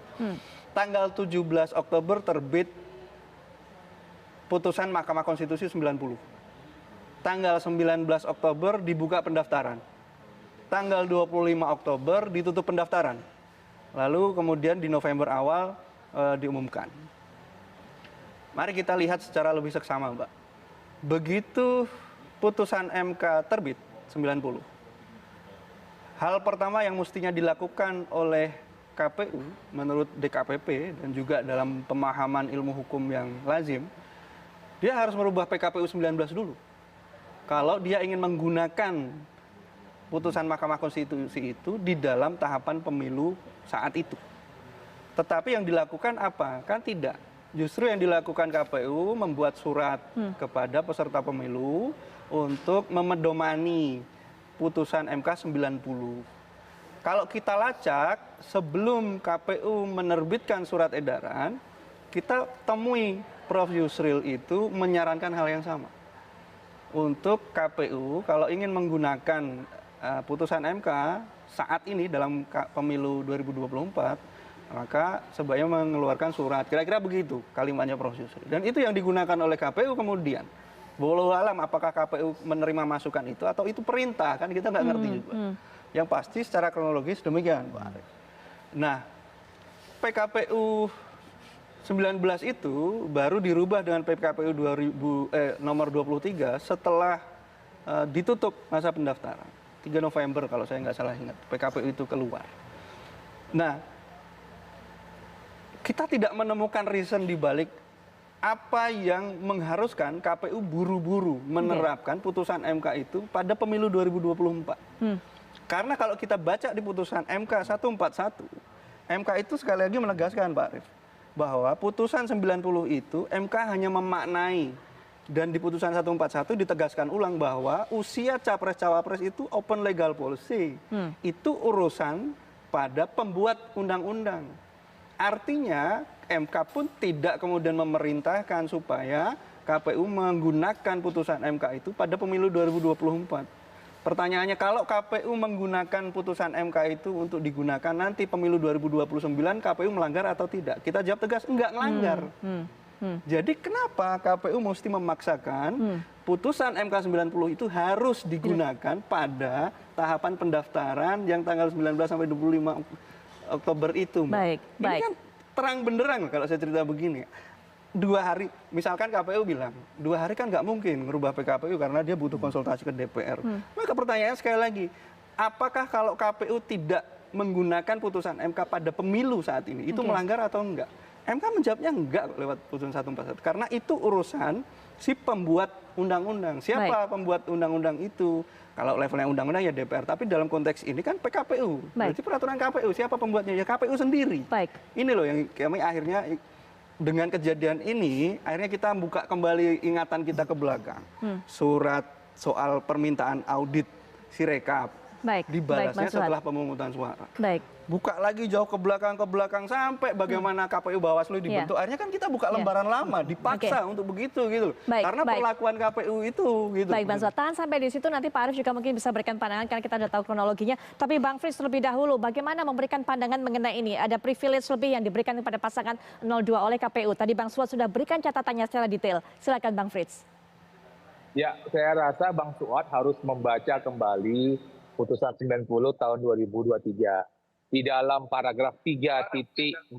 Tanggal 17 Oktober terbit putusan Mahkamah Konstitusi 90. Tanggal 19 Oktober dibuka pendaftaran. Tanggal 25 Oktober ditutup pendaftaran. Lalu kemudian di November awal diumumkan. Mari kita lihat secara lebih seksama, Mbak. Begitu putusan MK terbit 90. Hal pertama yang mestinya dilakukan oleh KPU menurut DKPP dan juga dalam pemahaman ilmu hukum yang lazim, dia harus merubah PKPU 19 dulu. Kalau dia ingin menggunakan putusan Mahkamah Konstitusi itu di dalam tahapan pemilu saat itu. Tetapi yang dilakukan apa? Kan tidak. Justru yang dilakukan KPU membuat surat kepada peserta pemilu untuk memedomani putusan MK 90. Kalau kita lacak, sebelum KPU menerbitkan surat edaran, kita temui Prof. Yusril itu menyarankan hal yang sama. Untuk KPU, kalau ingin menggunakan putusan MK saat ini dalam pemilu 2024, maka sebaiknya mengeluarkan surat. Kira-kira begitu kalimatnya Prof. Yusril. Dan itu yang digunakan oleh KPU kemudian. Wallahu alam apakah KPU menerima masukan itu atau itu perintah, kan kita nggak ngerti juga. Yang pasti secara kronologis demikian, Pak Arief. Nah, PKPU 19 itu baru dirubah dengan PKPU nomor 23 setelah ditutup masa pendaftaran. 3 November kalau saya nggak salah ingat, PKPU itu keluar. Nah, kita tidak menemukan reason di balik apa yang mengharuskan KPU buru-buru menerapkan putusan MK itu pada pemilu 2024. Karena kalau kita baca di putusan MK 141, MK itu sekali lagi menegaskan, Pak Arief, bahwa putusan 90 itu MK hanya memaknai, dan di putusan 141 ditegaskan ulang bahwa usia capres-cawapres itu open legal policy. Itu urusan pada pembuat undang-undang. Artinya MK pun tidak kemudian memerintahkan supaya KPU menggunakan putusan MK itu pada pemilu 2024. Pertanyaannya, kalau KPU menggunakan putusan MK itu untuk digunakan nanti pemilu 2029, KPU melanggar atau tidak? Kita jawab tegas, enggak melanggar. Jadi kenapa KPU mesti memaksakan putusan MK 90 itu harus digunakan pada tahapan pendaftaran yang tanggal 19 sampai 25 Oktober itu, Mbak? Ini kan terang benderang kalau saya cerita begini. 2 hari, misalkan KPU bilang 2 hari kan nggak mungkin merubah PKPU karena dia butuh konsultasi ke DPR. Maka pertanyaannya sekali lagi, apakah kalau KPU tidak menggunakan putusan MK pada pemilu saat ini, itu melanggar atau enggak? MK menjawabnya enggak lewat putusan 141, karena itu urusan si pembuat undang-undang. Siapa pembuat undang-undang itu? Kalau levelnya undang-undang ya DPR, tapi dalam konteks ini kan PKPU. Berarti peraturan KPU, siapa pembuatnya? Ya KPU sendiri. Ini loh yang kami akhirnya dengan kejadian ini, akhirnya kita buka kembali ingatan kita ke belakang. Surat soal permintaan audit Sirekap, dibalasnya setelah pemungutan suara. Baik. Buka lagi jauh ke belakang sampai bagaimana KPU Bawaslu dibentuk. Akhirnya kan kita buka lembaran lama, dipaksa untuk begitu gitu. Karena perlakuan KPU itu gitu. Baik, Bang Suat, tahan sampai di situ, nanti Pak Arief juga mungkin bisa berikan pandangan karena kita sudah tahu kronologinya. Tapi Bang Frits terlebih dahulu, bagaimana memberikan pandangan mengenai ini? Ada privilege lebih yang diberikan kepada pasangan 02 oleh KPU. Tadi Bang Suat sudah berikan catatannya secara detail. Silakan Bang Frits. Ya, saya rasa Bang Suat harus membaca kembali putusan 90 tahun 2023. Di dalam paragraf 3.14.3,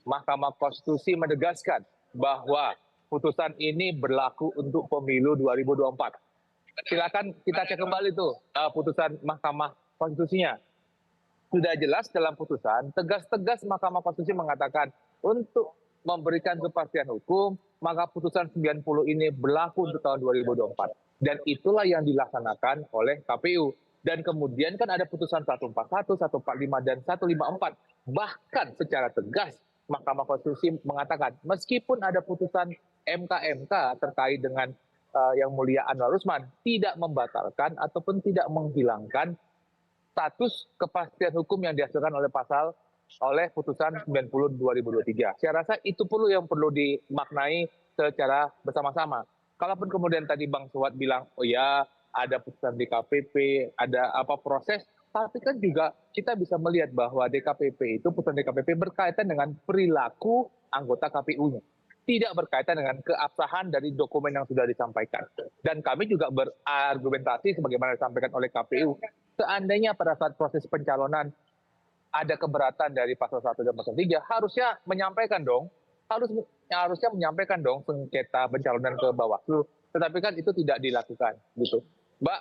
Mahkamah Konstitusi menegaskan bahwa putusan ini berlaku untuk pemilu 2024. Silakan kita cek kembali tuh putusan Mahkamah Konstitusinya. Sudah jelas dalam putusan, tegas-tegas Mahkamah Konstitusi mengatakan untuk memberikan kepastian hukum, maka putusan 90 ini berlaku untuk tahun 2024. Dan itulah yang dilaksanakan oleh KPU. Dan kemudian kan ada putusan 141, 145, dan 154. Bahkan secara tegas Mahkamah Konstitusi mengatakan meskipun ada putusan MK terkait dengan Yang Mulia Anwar Usman tidak membatalkan ataupun tidak menghilangkan status kepastian hukum yang dihasilkan oleh putusan 90 2023. Saya rasa itu yang perlu dimaknai secara bersama-sama. Kalaupun kemudian tadi Bang Suat bilang, oh ya ada putusan DKPP, ada proses, tapi kan juga kita bisa melihat bahwa putusan DKPP berkaitan dengan perilaku anggota KPU-nya. Tidak berkaitan dengan keabsahan dari dokumen yang sudah disampaikan. Dan kami juga berargumentasi sebagaimana disampaikan oleh KPU, seandainya pada saat proses pencalonan ada keberatan dari pasal 1 dan pasal 3, harusnya menyampaikan dong sengketa pencalonan ke Bawaslu, tetapi kan itu tidak dilakukan gitu. Mbak,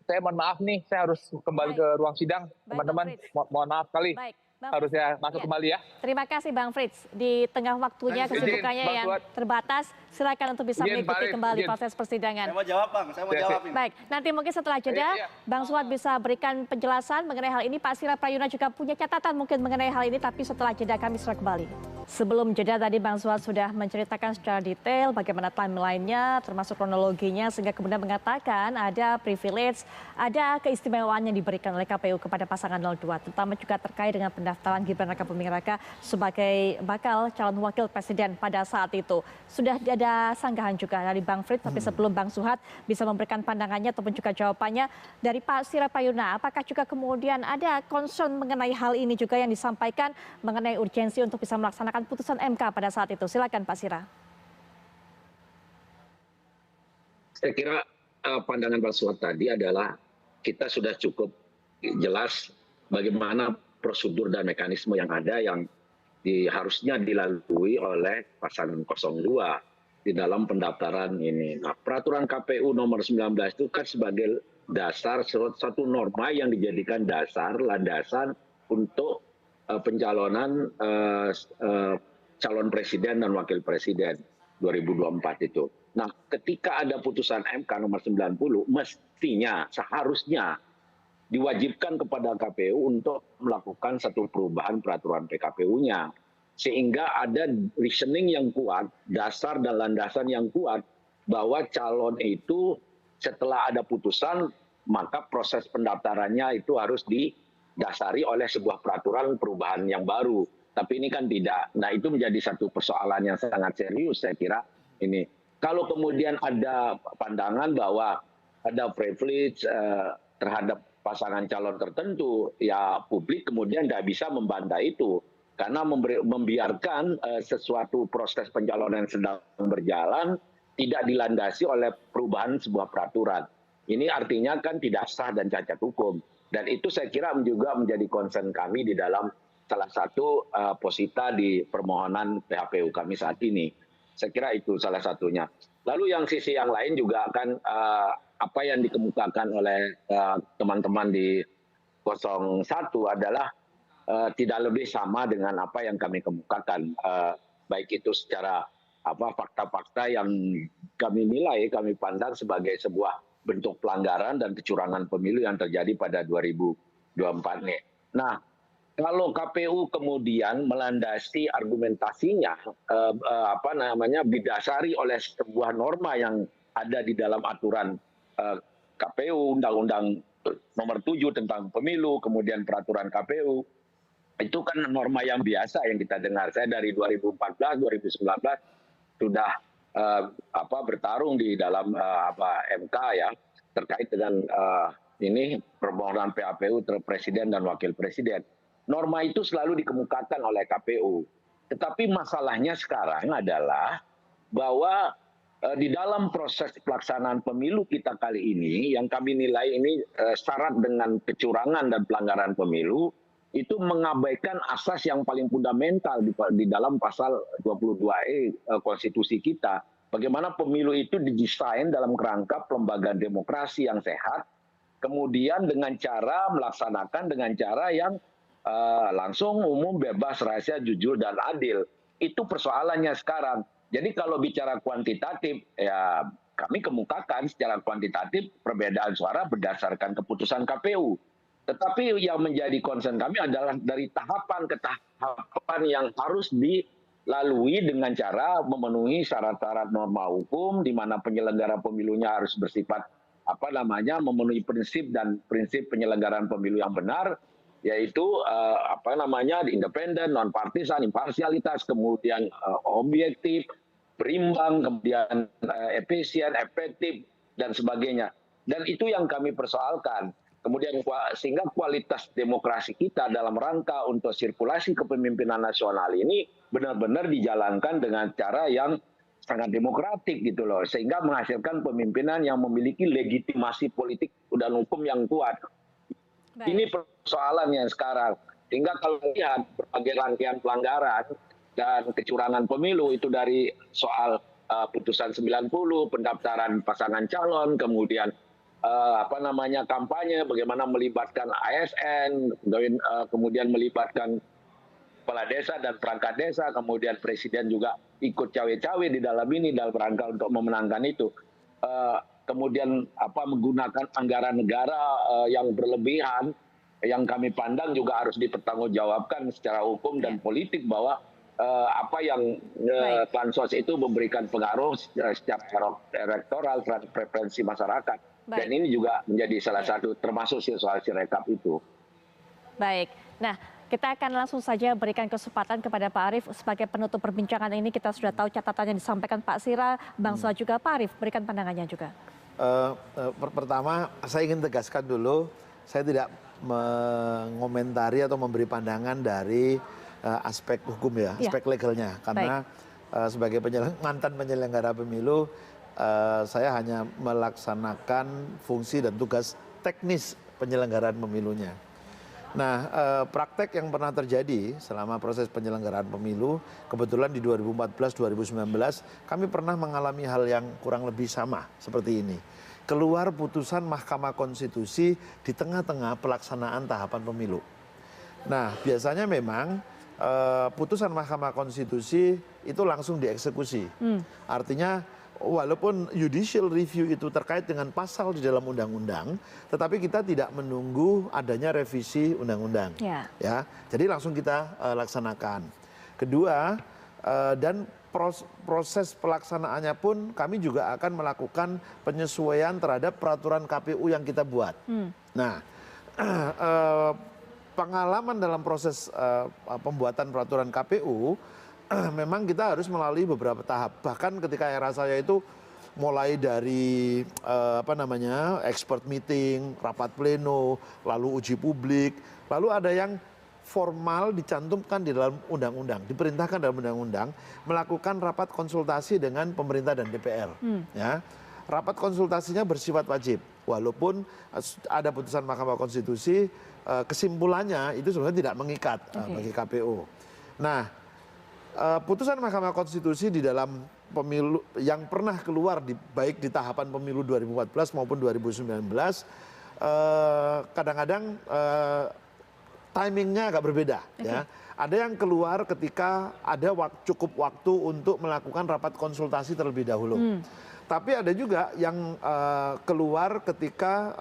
saya mohon maaf nih, saya harus kembali ke ruang sidang, teman-teman. Mohon maaf sekali. Harus saya masuk kembali ya. Terima kasih Bang Frits. Di tengah waktunya kesibukannya yang terbatas, silakan untuk bisa mengikuti kembali proses persidangan. Saya mau jawab Bang, saya mau jawab ini. Baik, nanti mungkin setelah jeda Bang Suat bisa berikan penjelasan mengenai hal ini. Pak Sira Prayuna juga punya catatan mungkin mengenai hal ini, tapi setelah jeda kami segera kembali. Sebelum jeda tadi Bang Suat sudah menceritakan secara detail bagaimana timeline-nya, termasuk kronologinya, sehingga kemudian mengatakan ada privilege, ada keistimewaan yang diberikan oleh KPU kepada pasangan 02, terutama juga terkait dengan pendaftaran Gibran Rakabuming Raka sebagai bakal calon wakil presiden pada saat itu. Sudah ada sanggahan juga dari Bang Frits, tapi sebelum Bang Suhat bisa memberikan pandangannya ataupun juga jawabannya dari Pak Sira Prayuna, apakah juga kemudian ada concern mengenai hal ini juga yang disampaikan mengenai urgensi untuk bisa melaksanakan putusan MK pada saat itu? Silakan Pak Sira. Saya kira pandangan Pak Suat tadi adalah kita sudah cukup jelas bagaimana prosedur dan mekanisme yang ada yang harusnya dilalui oleh pasangan 02 di dalam pendaftaran ini. Nah, peraturan KPU nomor 19 itu kan sebagai dasar satu norma yang dijadikan landasan untuk pencalonan calon presiden dan wakil presiden 2024 itu. Nah, ketika ada putusan MK nomor 90, mestinya seharusnya diwajibkan kepada KPU untuk melakukan satu perubahan peraturan PKPU-nya. Sehingga ada reasoning yang kuat, dasar dan landasan yang kuat, bahwa calon itu setelah ada putusan, maka proses pendaftarannya itu harus didasari oleh sebuah peraturan perubahan yang baru. Tapi ini kan tidak. Nah, itu menjadi satu persoalan yang sangat serius saya kira ini. Kalau kemudian ada pandangan bahwa ada privilege terhadap pasangan calon tertentu, ya publik kemudian tidak bisa membantah itu. Karena membiarkan sesuatu proses pencalonan yang sedang berjalan tidak dilandasi oleh perubahan sebuah peraturan. Ini artinya kan tidak sah dan cacat hukum. Dan itu saya kira juga menjadi concern kami di dalam salah satu posita di permohonan PHPU kami saat ini. Saya kira itu salah satunya. Lalu yang sisi yang lain juga kan apa yang dikemukakan oleh teman-teman di 01 adalah tidak lebih sama dengan apa yang kami kemukakan. Baik itu secara fakta-fakta yang kami nilai, kami pandang sebagai sebuah bentuk pelanggaran dan kecurangan pemilu yang terjadi pada 2024 ini. Nah, kalau KPU kemudian melandasi argumentasinya didasari oleh sebuah norma yang ada di dalam aturan KPU Undang-Undang nomor 7 tentang pemilu, kemudian peraturan KPU. Itu kan norma yang biasa yang kita dengar. Saya dari 2014, 2019 sudah bertarung di dalam MK ya terkait dengan ini permohonan PHPU terhadap presiden dan wakil presiden. Norma itu selalu dikemukakan oleh KPU. Tetapi masalahnya sekarang adalah bahwa di dalam proses pelaksanaan pemilu kita kali ini, yang kami nilai ini syarat dengan kecurangan dan pelanggaran pemilu, itu mengabaikan asas yang paling fundamental di dalam pasal 22E konstitusi kita. Bagaimana pemilu itu didesain dalam kerangka pelembagaan demokrasi yang sehat, kemudian dengan cara melaksanakan dengan cara yang langsung, umum, bebas, rahasia, jujur, dan adil. Itu persoalannya sekarang. Jadi kalau bicara kuantitatif, ya kami kemukakan secara kuantitatif perbedaan suara berdasarkan keputusan KPU. Tetapi yang menjadi concern kami adalah dari tahapan ke tahapan yang harus dilalui dengan cara memenuhi syarat-syarat norma hukum, di mana penyelenggara pemilunya harus bersifat memenuhi prinsip dan prinsip penyelenggaraan pemilu yang benar, yaitu independen, non partisan, imparsialitas, kemudian objektif, berimbang, kemudian efisien, efektif, dan sebagainya. Dan itu yang kami persoalkan. Kemudian sehingga kualitas demokrasi kita dalam rangka untuk sirkulasi kepemimpinan nasional ini benar-benar dijalankan dengan cara yang sangat demokratik gitu loh, sehingga menghasilkan pemimpinan yang memiliki legitimasi politik dan hukum yang kuat. Baik. Ini persoalannya sekarang. Sehingga kalau lihat berbagai rangkaian pelanggaran dan kecurangan pemilu itu dari soal putusan 90, pendaftaran pasangan calon, kemudian kampanye, bagaimana melibatkan ASN, kemudian melibatkan kepala desa dan perangkat desa, kemudian presiden juga ikut cawe-cawe di dalam ini dalam rangka untuk memenangkan itu. Kemudian menggunakan anggaran negara yang berlebihan, yang kami pandang juga harus dipertanggungjawabkan secara hukum dan politik bahwa apa yang bansos itu memberikan pengaruh secara elektoral terhadap preferensi masyarakat. Baik. Dan ini juga menjadi salah satu termasuk soal Sirekap itu. Baik. Nah, kita akan langsung saja berikan kesempatan kepada Pak Arief sebagai penutup perbincangan ini. Kita sudah tahu catatan yang disampaikan Pak Sira, Bang Soa juga. Pak Arief, berikan pandangannya juga. Pertama, saya ingin tegaskan dulu, saya tidak mengomentari atau memberi pandangan dari aspek hukum ya, aspek legalnya. Karena sebagai mantan penyelenggara pemilu, saya hanya melaksanakan fungsi dan tugas teknis penyelenggaraan pemilunya. Nah, praktek yang pernah terjadi selama proses penyelenggaraan pemilu, kebetulan di 2014-2019, kami pernah mengalami hal yang kurang lebih sama seperti ini. Keluar putusan Mahkamah Konstitusi di tengah-tengah pelaksanaan tahapan pemilu. Nah, biasanya memang putusan Mahkamah Konstitusi itu langsung dieksekusi. Artinya walaupun judicial review itu terkait dengan pasal di dalam undang-undang, tetapi kita tidak menunggu adanya revisi undang-undang. Ya, jadi langsung kita laksanakan. Kedua, dan proses pelaksanaannya pun kami juga akan melakukan penyesuaian terhadap peraturan KPU yang kita buat. Nah, pengalaman dalam proses pembuatan peraturan KPU, memang kita harus melalui beberapa tahap. Bahkan ketika era saya itu mulai dari expert meeting, rapat pleno, lalu uji publik, lalu ada yang formal dicantumkan di dalam undang-undang, diperintahkan dalam undang-undang melakukan rapat konsultasi dengan pemerintah dan DPR. Ya, rapat konsultasinya bersifat wajib, walaupun ada putusan Mahkamah Konstitusi, kesimpulannya itu sebenarnya tidak mengikat bagi KPU. Nah, putusan Mahkamah Konstitusi di dalam pemilu yang pernah keluar baik di tahapan pemilu 2014 maupun 2019 kadang-kadang timingnya agak berbeda. Ya. Ada yang keluar ketika ada cukup waktu untuk melakukan rapat konsultasi terlebih dahulu. Tapi ada juga yang keluar ketika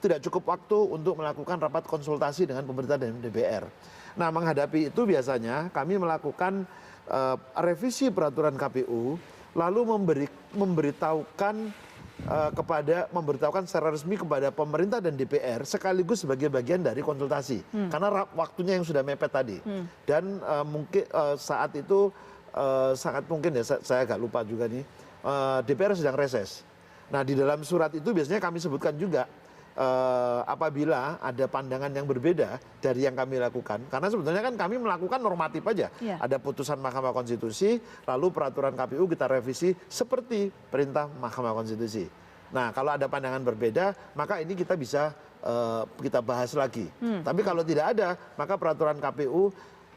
tidak cukup waktu untuk melakukan rapat konsultasi dengan pemerintah dan DPR. Nah, menghadapi itu biasanya kami melakukan revisi peraturan KPU, lalu memberitahukan kepada memberitahukan secara resmi kepada pemerintah dan DPR sekaligus sebagai bagian dari konsultasi karena waktunya yang sudah mepet tadi dan mungkin saat itu sangat mungkin ya saya agak lupa juga nih DPR sedang reses. Nah di dalam surat itu biasanya kami sebutkan juga apabila ada pandangan yang berbeda dari yang kami lakukan karena sebetulnya kan kami melakukan normatif aja ada putusan Mahkamah Konstitusi lalu peraturan KPU kita revisi seperti perintah Mahkamah Konstitusi. Nah kalau ada pandangan berbeda maka ini kita bisa kita bahas lagi tapi kalau tidak ada maka peraturan KPU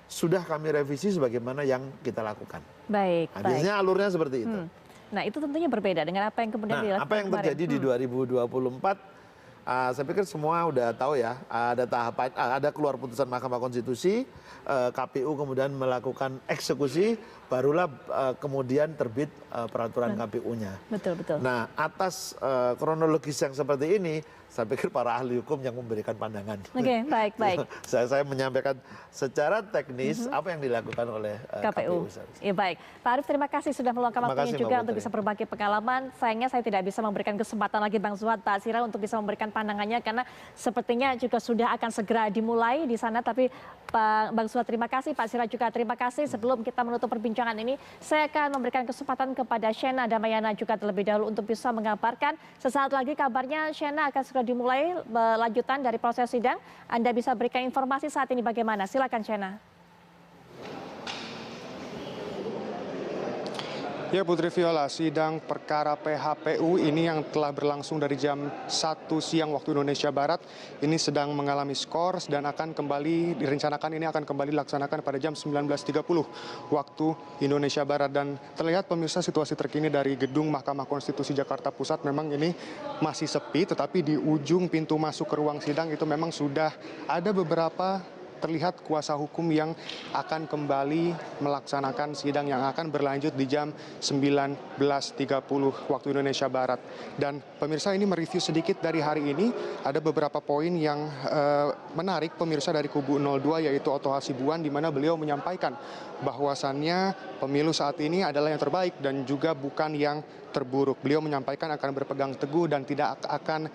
sudah kami revisi sebagaimana yang kita lakukan. Baik. Nah, biasanya alurnya seperti itu. Nah itu tentunya berbeda dengan apa yang kemudian dilakukan apa yang terjadi di 2024 saya pikir semua udah tahu ya, ada tahapan, ada keluar putusan Mahkamah Konstitusi, KPU kemudian melakukan eksekusi, barulah kemudian terbit peraturan KPU-nya. Betul. Nah, atas kronologis yang seperti ini, saya pikir para ahli hukum yang memberikan pandangan. Oke, baik. Saya menyampaikan secara teknis apa yang dilakukan oleh KPU. Ya baik, Pak Arief terima kasih sudah meluangkan waktunya juga untuk bisa berbagi pengalaman. Sayangnya saya tidak bisa memberikan kesempatan lagi Bang Zuhad, Pak Sira untuk bisa memberikan pandangannya karena sepertinya juga sudah akan segera dimulai di sana. Tapi Bang Zuhad terima kasih, Pak Sira juga terima kasih. Sebelum kita menutup perbincangan ini, saya akan memberikan kesempatan kepada Shena Damayana juga terlebih dahulu untuk bisa mengabarkan sesaat lagi kabarnya Shena akan segera dimulai lanjutan dari proses sidang. Anda bisa berikan informasi saat ini bagaimana? Silakan Shena. Ya Putri Viola, sidang perkara PHPU ini yang telah berlangsung dari jam 1 siang waktu Indonesia Barat ini sedang mengalami skors dan akan kembali direncanakan ini akan kembali dilaksanakan pada jam 19.30 waktu Indonesia Barat. Dan terlihat pemirsa situasi terkini dari gedung Mahkamah Konstitusi Jakarta Pusat memang ini masih sepi, tetapi di ujung pintu masuk ke ruang sidang itu memang sudah ada beberapa terlihat kuasa hukum yang akan kembali melaksanakan sidang yang akan berlanjut di jam 19.30 waktu Indonesia Barat. Dan pemirsa ini mereview sedikit dari hari ini, ada beberapa poin yang menarik pemirsa dari kubu 02 yaitu Oto Hasibuan di mana beliau menyampaikan bahwasannya pemilu saat ini adalah yang terbaik dan juga bukan yang terburuk. Beliau menyampaikan akan berpegang teguh dan tidak akan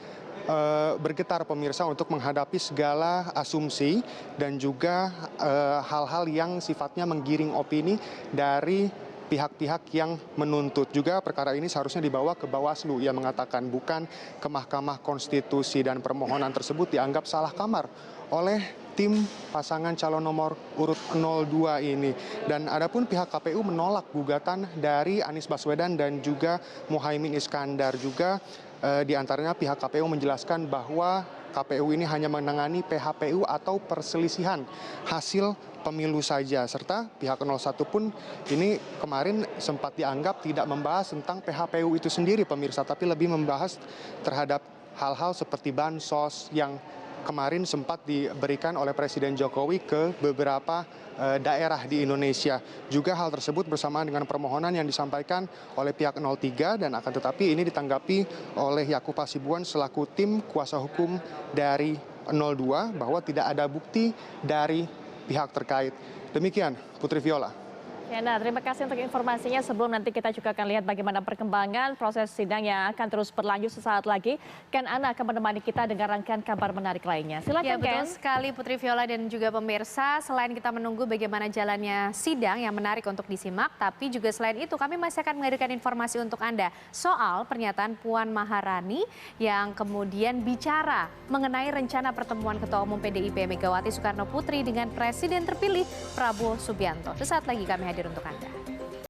bergetar pemirsa untuk menghadapi segala asumsi dan juga hal-hal yang sifatnya menggiring opini dari pihak-pihak yang menuntut. Juga perkara ini seharusnya dibawa ke Bawaslu, ia mengatakan, bukan ke Mahkamah Konstitusi, dan permohonan tersebut dianggap salah kamar oleh tim pasangan calon nomor urut 02 ini. Dan adapun pihak KPU menolak gugatan dari Anies Baswedan dan juga Muhaimin Iskandar. Juga di antaranya pihak KPU menjelaskan bahwa KPU ini hanya menangani PHPU atau perselisihan hasil pemilu saja, serta pihak 01 pun ini kemarin sempat dianggap tidak membahas tentang PHPU itu sendiri pemirsa, tapi lebih membahas terhadap hal-hal seperti bansos yang kemarin sempat diberikan oleh Presiden Jokowi ke beberapa daerah di Indonesia. Juga hal tersebut bersamaan dengan permohonan yang disampaikan oleh pihak 03 dan akan tetapi ini ditanggapi oleh Yakub Hasibuan selaku tim kuasa hukum dari 02 bahwa tidak ada bukti dari pihak terkait. Demikian Putri Viola. Nah, terima kasih untuk informasinya. Sebelum nanti kita juga akan lihat bagaimana perkembangan proses sidang yang akan terus berlanjut sesaat lagi. Ken Ana akan menemani kita dengan rangkaian kabar menarik lainnya. Silakan ya, betul Ken. sekali Putri Viola dan juga pemirsa. Selain kita menunggu bagaimana jalannya sidang yang menarik untuk disimak, tapi juga selain itu kami masih akan menghadirkan informasi untuk Anda soal pernyataan Puan Maharani yang kemudian bicara mengenai rencana pertemuan Ketua Umum PDIP Megawati Soekarno Putri dengan Presiden terpilih Prabowo Subianto. Sesaat lagi kami hadir untuk Anda.